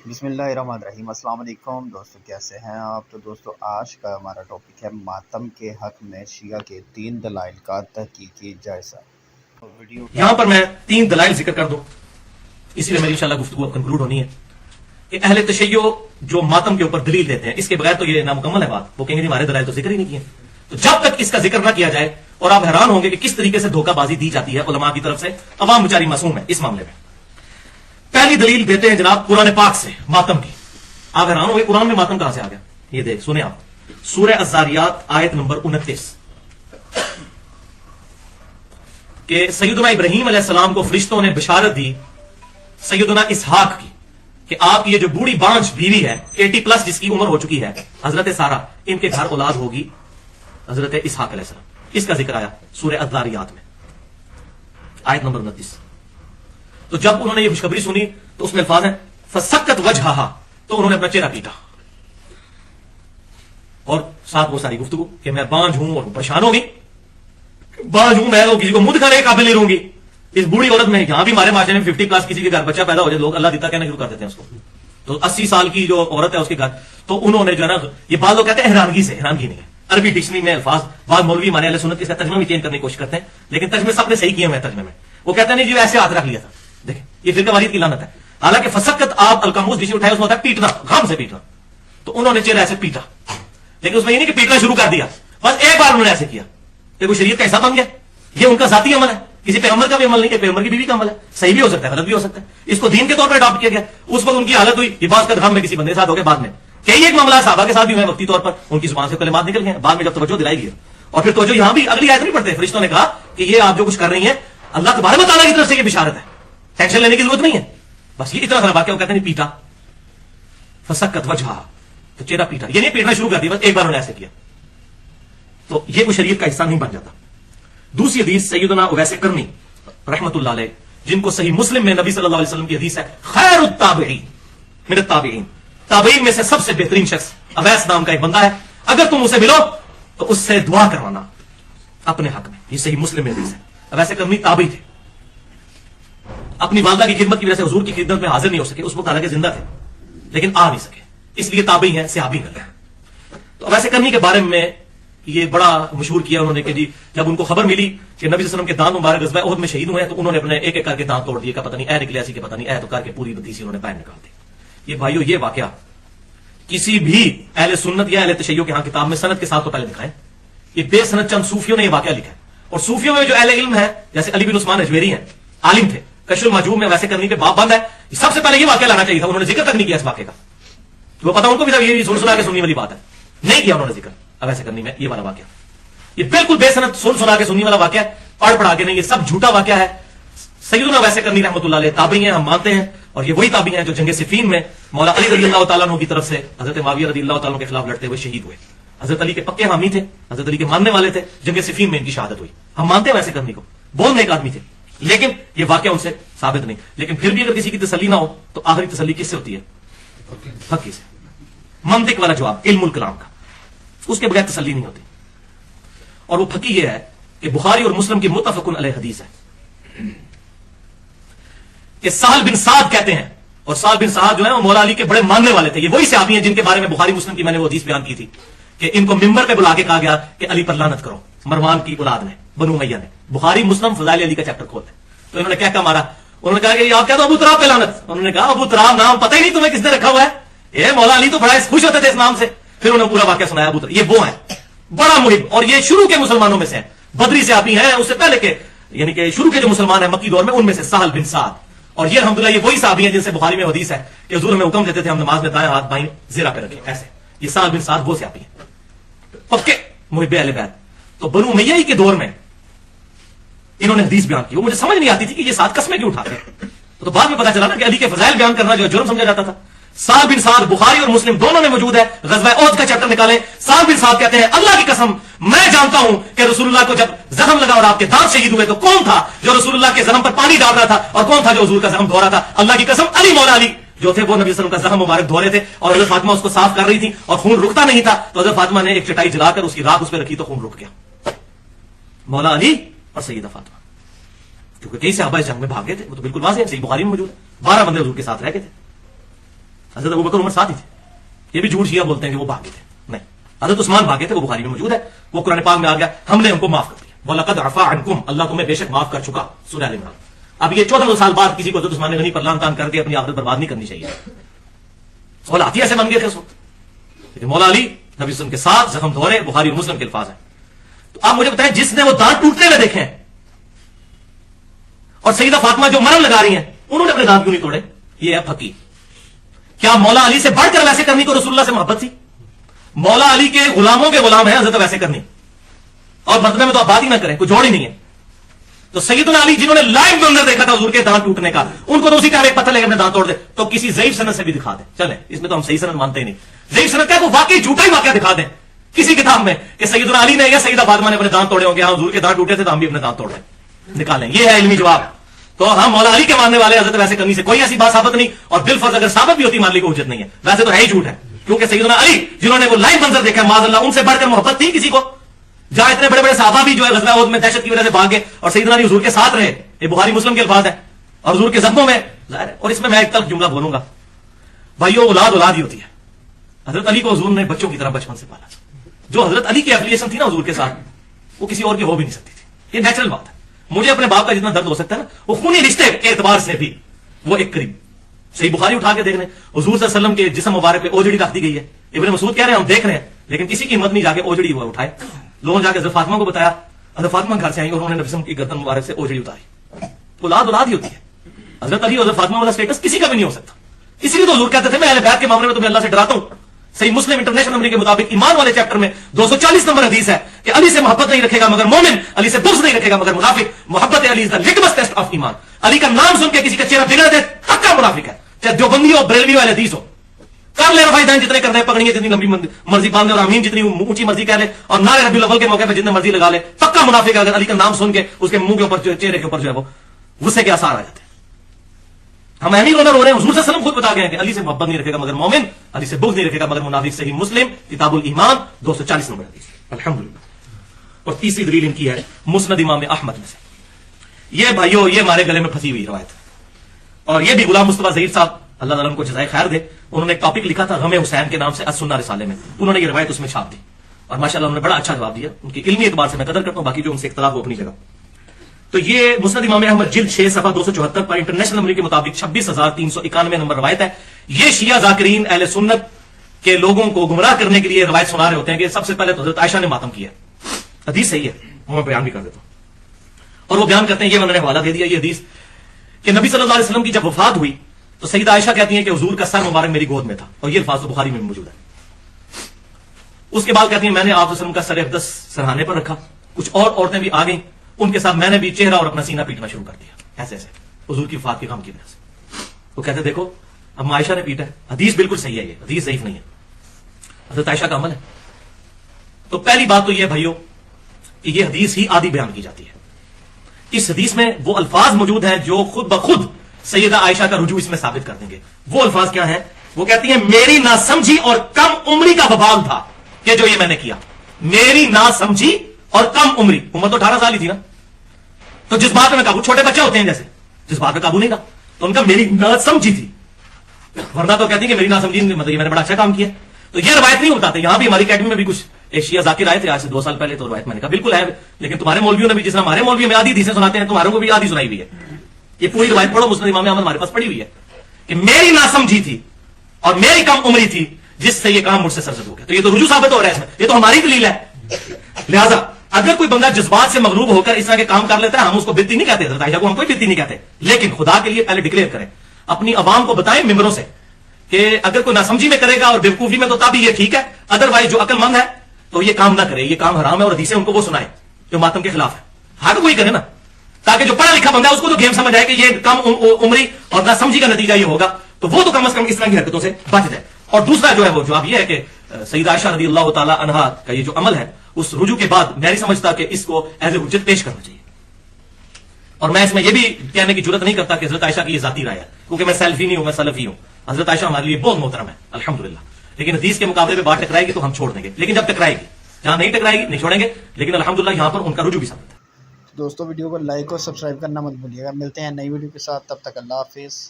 بسم اللہ الرحمن الرحیم۔ السلام علیکم دوستو، کیسے ہیں آپ؟ تو دوستو آج کا ہمارا ٹاپک ہے ماتم کے حق میں شیعہ کے 3 دلائل کا تحقیقی جائزہ۔ یہاں پر میں 3 دلائل ذکر کر دوں، اسی لیے میری انشاءاللہ گفتگو کنکلوڈ ہونی ہے کہ اہل تشیع جو ماتم کے اوپر دلیل دیتے ہیں، اس کے بغیر تو یہ نامکمل ہے بات۔ وہ کہیں گے ہمارے دلائل تو ذکر ہی نہیں کیے۔ تو جب تک اس کا ذکر نہ کیا جائے، اور آپ حیران ہوں گے کہ کس طریقے سے دھوکہ بازی دی جاتی ہے علماء کی طرف سے، عوام بیچاری معصوم ہے اس معاملے میں۔ پہلی دلیل دیتے ہیں جناب قرآن پاک سے ماتم کی۔ آپ حیران ہوں گے قرآن میں ماتم کہاں سے آ گیا؟ یہ دیکھ سنیں آپ، سورہ الذاریات آیت نمبر 29 کہ سیدنا ابراہیم علیہ السلام کو فرشتوں نے بشارت دی سیدنا اسحاق کی کہ آپ کی یہ جو بوڑھی بانجھ بیوی ہے 80+ جس کی عمر ہو چکی ہے، حضرت سارہ، ان کے گھر اولاد ہوگی حضرت اسحاق علیہ السلام۔ اس کا ذکر آیا سورہ الذاریات میں آیت نمبر 29۔ تو جب انہوں نے یہ خوشخبری سنی تو اس میں الفاظ ہیں فسکت وجہہا، تو انہوں نے اپنا چہرہ پیٹا، اور ساتھ وہ ساری گفتگو کہ میں بانجھ ہوں اور پریشان ہوگی، بانجھ ہوں میں، کسی کو منہ دکھانے کے قابل نہیں رہوں گی۔ اس بوڑھی عورت میں یہاں بھی ہمارے معاشرے میں 50+ کسی کے گھر بچہ پیدا ہو جائے لوگ اللہ دیتا کہنا شروع کر دیتے ہیں اس کو۔ تو 80 سال کی جو عورت ہے اس کے گھر، تو انہوں نے جو ہے نا، یہ بعض لوگ کہتے ہیں حیرانگی سے، حیرانگی نہیں ہے، عربی ڈکشنری میں الفاظ، بعض مولوی ہمارے اہل سنت اس کا ترجمہ بھی چینج کرنے کی کوشش کرتے ہیں، لیکن ترجمے سب نے صحیح کیے ہیں ترجمے میں۔ وہ کہتے ہیں نہیں جی ایسے ہاتھ رکھ لیا تھا۔ دیکھیں یہ فرقہ واریت کی لعنت ہے۔ حالانکہ فسکت آپ القاموس جسے اٹھائے اس میں ہوتا ہے پیٹنا، غم سے پیٹنا، تو انہوں نے چہرہ ایسے پیٹا، لیکن اس میں یہ نہیں کہ پیٹنا شروع کر دیا، بس ایک بار انہوں نے ایسے کیا کہ وہ شریعت کا حصہ بن گیا۔ یہ ان کا ذاتی عمل ہے، کسی پیغمبر کا بھی عمل نہیں، کہ پیغمبر کی بیوی کا عمل ہے، صحیح بھی ہو سکتا ہے غلط بھی ہو سکتا ہے، اس کو دین کے طور پر اڈاپٹ کیا گیا۔ اس وقت ان کی حالت ہوئی حفاظت غم میں کسی بندے کے ساتھ ہو گئے، بعد میں کئی ایک معاملہ صحابہ کے ساتھ بھی ہوئے، وقتی طور پر ان کی زبان سے کلمات نکل گئے، بعد میں جب توجہ دلائی گئی، اور پھر توجہ یہاں بھی اگلی آیت نہیں پڑھتے، فرشتوں نے کہا کہ یہ آپ جو کچھ کر رہی ہیں اللہ تبارک و تعالیٰ کی طرف سے یہ بشارت ہے، ٹینشن لینے کی ضرورت نہیں ہے۔ بس یہ اتنا سارا واقعہ، وہ کہتے ہیں پیٹا، فسکت وجہہا، تو چہرہ پیٹا، یہ نہیں پیٹنا شروع کر دیا، بس ایک بار انہوں نے ایسے کیا، تو یہ کوئی شریعت کا حصہ نہیں بن جاتا۔ دوسری حدیث سیدنا اویس کرنی رحمت اللہ علیہ، جن کو صحیح مسلم میں نبی صلی اللہ علیہ وسلم کی حدیث ہے خیر التابعین من التابعین، تابعین میں سے سب سے بہترین شخص اویس نام کا ایک بندہ ہے، اگر تم اسے ملو تو اس سے دعا کروانا اپنے حق میں۔ یہ صحیح مسلم میں حدیث ہے۔ اویس کرنی تابعی تھے، اپنی والدہ کی خدمت کی وجہ سے حضور کی خدمت میں حاضر نہیں ہو سکے، اس وقت حالانکہ زندہ تھے لیکن آ نہیں سکے، اس لیے تابعی ہیں، صحابی ہیں۔ تو اویس کرنی کے بارے میں یہ بڑا مشہور کیا انہوں نے کہ جی جب ان کو خبر ملی کہ نبی صلی اللہ علیہ وسلم کے دانت مبارک غزوہ احد میں شہید ہوئے ہیں، تو انہوں نے اپنے ایک ایک کر کے دانت توڑ دیے، کہ پتہ نہیں اے نکلے ایسی، کہ پتہ نہیں اے، تو کر کے پوری بدی سی انہوں نے باہر نکال دی۔ یہ بھائیو یہ واقعہ کسی بھی اہل سنت یا اہل تشیع کے ہاں کتاب میں سند کے ساتھ تو پہلے دکھائیں، یہ بے سند چند صوفیوں نے یہ واقعہ لکھا ہے، اور صوفیوں میں جو اہل علم ہے جیسے علی بن عثمان اجویری ہیں، عالم تھے، کشف المحجوب میں ویسے کرنے کے باب بند ہے، سب سے پہلے یہ واقعہ لانا چاہیے تھا، انہوں نے ذکر تک نہیں کیا اس واقعے کا۔ وہ پتا ان کو بھی تھا یہ سنا کے سننے والی بات ہے، نہیں کیا انہوں نے ذکر ویسے کرنی میں۔ یہ والا واقعہ یہ بالکل بے سند سنا کے سننے والا واقعہ ہے، پڑھ پڑھا کے نہیں، یہ سب جھوٹا واقعہ ہے۔ سیدنا ویسے کرنی رحمۃ اللہ علیہ تابعی ہیں، ہم مانتے ہیں، اور یہ وہی تابعی ہیں جو جنگ صفین میں مولا علی رضی اللہ تعالیٰ عنہ کی طرف سے حضرت معاویہ رضی اللہ تعالیٰ عنہ کے خلاف لڑتے ہوئے شہید ہوئے۔ حضرت علی کے پکے حامی تھے، حضرت علی کے ماننے والے تھے، جنگ صفین میں ان کی شہادت ہوئی۔ ہم مانتے ہیں ویسے کرنی کو، بہت نیک آدمی تھے، لیکن یہ واقعہ ان سے ثابت نہیں۔ لیکن پھر بھی اگر کسی کی تسلی نہ ہو تو آخری تسلی کس سے ہوتی ہے؟ فقی سے، منطق والا جواب، علم الکلام کا، اس کے بغیر تسلی نہیں ہوتی۔ اور وہ فقی یہ ہے کہ بخاری اور مسلم کی متفق علیہ حدیث ہے کہ سہل بن سعد کہتے ہیں، اور سہل بن سعد جو ہے وہ مولا علی کے بڑے ماننے والے تھے، یہ وہی صحابی ہیں جن کے بارے میں بخاری مسلم کی میں نے وہ حدیث بیان کی تھی کہ ان کو ممبر پہ بلا کے کہا گیا کہ علی پر لعنت کرو، مروان کی اولاد نے، بنو امیہ نے۔ بخاری مسلم فضائل علی کا چیپٹر کھولتے ہیں، تو انہوں نے کیا کہا مارا، انہوں نے کہا کہ آپ کہہ دو ابو تراب پہ لعنت، انہوں نے کہا ابو تراب نام پتہ ہی نہیں تمہیں کس نے رکھا ہوا ہے، یہ مولا علی تو بڑا خوش ہوتے تھے اس نام سے۔ پھر انہوں نے پورا واقعہ سنایا ابو تراب، یہ وہ ہیں بڑا محب، اور یہ شروع کے مسلمانوں میں سے ہیں، بدری صحابی ہیں، اس سے پہلے کے یعنی کہ شروع کے جو مسلمان ہیں مکی دور میں، ان میں سے سہل بن سعد، اور یہ الحمدللہ یہ وہی صحابی ہیں جن سے بخاری میں حدیث ہے کہ حضور میں حکم دیتے تھے ہم نماز میں دائیں ہاتھ بائیں زرہ پہ رکھیں ایسے۔ یہ سہل بن سعد وہ صحابی ہیں پکے محب اہل بیت۔ تو بنو امیہ کے دور میں انہوں نے حدیث بیان کی، وہ مجھے سمجھ نہیں آتی تھی کہ یہ ساتھ قسمیں کیوں اٹھاتے ہیں، تو بعد میں پتا چلا نا کہ علی کے فضائل بیان کرنا جو جرم سمجھا جاتا تھا۔ سعد بن سعد بخاری اور مسلم دونوں میں موجود ہے، غزوہ احد کا چیپٹر نکالیں۔ سعد بن سعد کہتے ہیں اللہ کی قسم میں جانتا ہوں کہ رسول اللہ کو جب زخم لگا اور آپ کے دانت شہید ہوئے تو کون تھا جو رسول اللہ کے زخم پر پانی ڈال رہا تھا، اور کون تھا جو حضور کا زخم دھو رہا تھا؟ اللہ کی قسم علی مولا علی جو تھے وہ نبی صلی اللہ علیہ وسلم کا زخم مبارک دھو رہے تھے، اور حضرت فاطمہ اس کو صاف کر رہی تھی اور خون رکتا نہیں تھا، تو حضرت فاطمہ نے ایک چٹائی جلا کر اس کی راکھ اس پہ رکھی تو خون رک گیا۔ مولا علی اور سیدہ فاطمہ، کیونکہ کئی صحابہ اس جنگ میں بھاگ گئے تھے، وہ تو بالکل واضح ہے، صحیح بخاری میں موجود ہے، 12 بندے حضور کے ساتھ رہ گئے تھے۔ حضرت ابو بکر عمر ساتھ ہی تھے. یہ بھی جھوٹ شیعہ بولتے ہیں کہ وہ بھاگے تھے. نہیں, حضرت عثمان بھاگے تھے, وہ بخاری میں موجود ہے, وہ قرآن پاک میں آ گیا, ہم نے ان کو معاف کر دیا. وَلَقَدْ عَفَا عَنْكُمْ, اللہ تمہیں بے شک معاف کر چکا, سورہ ال عمران. اب یہ 1400 سال بعد کسی کو حضرت عثمان غنی پر لعن طعن کر کے اپنی آخرت برباد نہیں کرنی چاہیے. سوال آتی ایسے بن گئے تھے اس وقت, لیکن مولا علی نبی وسلم کے ساتھ زخم دھورے, بخاری اور مسلم کے الفاظ ہیں. تو آپ مجھے بتائیں, جس نے وہ دانت ٹوٹتے ہوئے دیکھے ہیں اور سیدہ فاطمہ جو مرم لگا رہی ہیں, انہوں نے اپنے دانت کیوں نہیں توڑے؟ یہ ہے فقیر. کیا مولا علی سے بڑھ کر ویسے کرنی کو رسول اللہ سے محبت تھی؟ مولا علی کے غلاموں کے غلام ہیں حضرت ویسے کرنی, اور مرتبہ میں تو آپ بات ہی نہ کریں, کوئی جوڑ ہی نہیں ہے. تو سیدنا علی جنہوں نے لائیو منظر دیکھا تھا حضور کے دانت ٹوٹنے کا, ان کو تو اسی ٹائم ایک پتھر لے کر اپنے دانت توڑ دے. تو کسی ضعیف سند سے بھی دکھا دیں, چلیں اس میں تو ہم صحیح سند مانتے ہی نہیں. ضعیف سند کیا ہے, وہ واقعی جھوٹا ہی واقعہ دکھا دیں کسی کتاب میں کہ سیدنا علی نے یا سیدہ فاطمہ نے اپنے دانت توڑے ہوں گے, ہاں حضور کے دانت ٹوٹے تھے تو ہم بھی اپنے دانت توڑ رہے نکالیں. یہ ہے علمی جواب. تو ہم مولا علی کے ماننے والے حضرت ویسے کرنی سے کوئی ایسی بات ثابت نہیں, اور بالفرض اگر ثابت بھی ہوتی مان لی کو حجت نہیں ہے. ویسے تو ہے ہی جھوٹ ہے, کیونکہ سیدنا علی جنہوں نے وہ لائیو منظر دیکھا معاذ اللہ, ان سے بڑھ کر محبت تھی کسی کو؟ جہاں اتنے بڑے بڑے صحابہ بھی جو ہے غزوہ احد میں دہشت کی وجہ سے بھاگے اور سیدنا علی حضور کے ساتھ رہے, یہ بخاری مسلم کے الفاظ ہیں, اور حضور کے زخموں میں ظاہر ہے. اور اس میں ایک تلخ جملہ بولوں گا, بھائیو اولاد اولاد ہی ہوتی ہے. حضرت علی کو حضور نے بچوں کی طرح بچپن سے پالا. جو حضرت علی کی ایفیلیشن تھی نا حضور کے ساتھ, وہ کسی اور کی ہو بھی نہیں سکتی تھی. یہ نیچرل بات ہے. مجھے اپنے باپ کا جتنا درد ہو سکتا ہے نا, وہ خونی رشتے کے اعتبار سے بھی وہ ایک قریب. صحیح بخاری اٹھا کے دیکھ رہے ہیں, حضور صلی اللہ علیہ وسلم کے جسم مبارک پہ اوجڑی رکھ دی گئی ہے. ابن مسعود کہہ رہے ہیں ہم دیکھ رہے ہیں, لیکن کسی کی ہمت نہیں جا کے اوجڑی ہوا اٹھائے. لوگوں نے جا کے حضرت فاطمہ کو بتایا, حضرت فاطمہ گھر سے آئی اور انہوں نے نبی وسلم کی گردن مبارک سے اوجڑی اتاری. اولاد اولاد ہی ہوتی ہے. حضرت علی اور حضرت فاطمہ والا سٹیٹس کسی کا بھی نہیں ہو سکتا. اسی لیے تو حضور کہتے تھے میں اہل بیت کے معاملے میں تمہیں اللہ سے ڈراتا ہوں. صحیح مسلم انٹرنیشنل نمبر کے مطابق ایمان والے چیپٹر میں 240 نمبر حدیث ہے کہ علی سے محبت نہیں رکھے گا مگر مومن, علی سے بغض نہیں رکھے گا مگر منافق. محبت علی از دی لٹمس ٹیسٹ آف ایمان. علی کا نام سن کے کسی کا چہرہ بگڑ دے پکا منافق ہے, چاہے دیوبندی ہو بریلوی والے حدیث ہو. کر لے رفائی دائیں جتنے کر دیں, پکڑیے جتنی لمبی مرضی باندھے, اور امین جتنی اونچی مرضی کہہ لے, اور نعرے ربیع الاول کے موقع پہ جتنے مرضی لگا لے, پکا منافق ہے اگر علی کا نام سن کے اس کے منہ کے اوپر چہرے کے اوپر جو ہے وہ غصے کے آثار آ جاتے ہیں. ہم اہمی رونا رو رہے ہیں, حضور صلی اللہ علیہ وسلم خود بتا گئے ہیں کہ علی سے محبت نہیں رکھے گا مگر مومن, علی سے بغض نہیں رکھے گا مگر منافق. صحیح مسلم کتاب الایمان 240 نمبر حدیث. الحمدللہ. اور تیسری دلیل ان کی ہے مسند امام احمد میں سے. یہ بھائیو یہ ہمارے گلے میں پھنسی ہوئی روایت, اور یہ بھی غلام مصطفیٰ ظہیر صاحب اللہ تعالیٰ ان کو جزائے خیر دے, انہوں نے ایک ٹاپک لکھا تھا غم حسین کے نام سے السنہ رسالے میں, انہوں نے یہ روایت اس میں چھاپ دی, اور ماشاءاللہ انہوں نے بڑا اچھا جواب دیا. ان کی علمی اعتبار سے میں قدر کرتا ہوں, باقی جو ان سے اختلاف ہو اپنی جگہ. تو یہ مسند امام احمد جلد 6 صفحہ 274 پر انٹرنیشنل نمبر کے مطابق 26,391 نمبر روایت ہے. یہ شیعہ ذاکرین اہل سنت کے لوگوں کو گمراہ کرنے کے لیے روایت سنا رہے ہوتے ہیں کہ سب سے پہلے تو حضرت عائشہ نے ماتم کیا. حدیث صحیح ہے, وہ میں بیان بھی کر دیتا ہوں. اور وہ بیان کرتے ہیں, یہ میں نے حوالہ دے دیا یہ حدیث, کہ نبی صلی اللہ علیہ وسلم کی جب وفات ہوئی تو سیدہ عائشہ کہتی ہیں کہ حضور کا سر مبارک میری گود میں تھا, اور یہ الفاظ بخاری میں موجود ہے. اس کے بعد کہتی ہیں میں نے آپ صلی اللہ علیہ وسلم کا سر اقدس سرہانے پر رکھا, کچھ اور عورتیں بھی آ گئیں, ان کے ساتھ میں نے بھی چہرہ اور اپنا سینہ پیٹنا شروع کر دیا, ایسے ایسے حضور کی وفات کے غم کی وجہ سے. وہ کہتے دیکھو اب عائشہ نے پیٹا ہے, حدیث بالکل صحیح ہے, یہ حدیث ضعیف نہیں ہے, حضرت عائشہ کا عمل ہے. تو پہلی بات تو یہ بھائیو کہ یہ حدیث ہی آدھی بیان کی جاتی ہے. اس حدیث میں وہ الفاظ موجود ہیں جو خود بخود سیدہ عائشہ کا رجوع اس میں ثابت کر دیں گے. وہ الفاظ کیا ہیں؟ وہ کہتی ہیں میری ناسمجھی اور کم عمری کا ببال تھا کہ جو یہ میں نے کیا. میری ناسمجھی اور کم عمری, عمر تو 18 سال ہی تھی نا, تو جس بات میں قابو, چھوٹے بچے ہوتے ہیں جیسے, جس بات میں قابو نہیں تھا, تو ان کا میری ناسمجھی تھی. ورنہ تو کہتی ہیں کہ میری ناسمجھی مطلب یہ میں نے بڑا اچھا کام کیا. تو یہ روایت نہیں بتاتے. یہاں بھی ہماری اکیڈمی میں بھی کچھ ایک شیعہ ذاکر آئے تھے آج سے 2 سال پہلے, تو روایت میں نے کہا بالکل ہے, لیکن تمہارے مولویوں نے بھی جس طرح ہمارے مولوی میں آدھی حدیثیں سناتے ہیں تمہاروں کو بھی آدھی سنائی ہوئی ہے. یہ پوری روایت پڑھو, مسند امام احمد ہمارے پاس پڑی ہوئی ہے کہ میری ناسمجھی تھی اور میری کم عمری تھی جس سے یہ کام مجھ سے سرزد ہو گیا. تو یہ تو رجوع ثابت ہو رہا ہے اس میں, یہ تو ہماری دلیل ہے. لہذا اگر کوئی بندہ جذبات سے مغلوب ہو کر اس طرح کے کام کر لیتا ہے, ہم اس کو بدتی نہیں کہتے, حضرت عائشہ کو ہم کوئی بدتی نہیں کہتے, لیکن خدا کے لیے پہلے ڈکلیئر کریں, اپنی عوام کو بتائیں ممبروں سے کہ اگر کوئی ناسمجھی میں کرے گا اور بیوقوفی میں تو تب یہ ٹھیک ہے, ادروائز جو عقل مند ہے تو یہ کام نہ کرے, یہ کام حرام ہے, اور حدیثیں ان کو وہ سنائے جو ماتم کے خلاف ہے. ہاں تو وہی کرے نا, تاکہ جو پڑھا لکھا بندہ ہے اس کو تو گیم سمجھ آئے کہ یہ کم عمری اور ناسمجھی کا نتیجہ یہ ہوگا, تو وہ تو کم از کم اس طرح کی حرکتوں سے بچ جائے. اور دوسرا جو ہے وہ جواب یہ ہے کہ سیدہ عائشہ رضی اللہ تعالی عنہا کا یہ جو عمل ہے اس رجوع کے بعد میں نہیں سمجھتا کہ اس کو ایز اے حجت پیش کرنا چاہیے. اور میں اس میں یہ بھی کہنے کی ضرورت نہیں کرتا کہ حضرت عائشہ کی یہ ذاتی رائے ہے, کیونکہ میں سیلفی نہیں ہوں, میں سلفی ہوں. حضرت عائشہ ہمارے لیے بہت محترم ہے الحمدللہ, لیکن حدیث کے مقابلے میں بات ٹکرائے گی تو ہم چھوڑ دیں گے, لیکن جب ٹکرائے گی, جہاں نہیں ٹکرائے گی نہیں چھوڑیں گے, لیکن الحمدللہ یہاں پر ان کا رجوع بھی ثابت ہے. دوستوں ویڈیو کو لائک اور سبسکرائب کرنا مت بھولیے گا. ملتے ہیں نئی ویڈیو کے ساتھ, تب تک اللہ حافظ.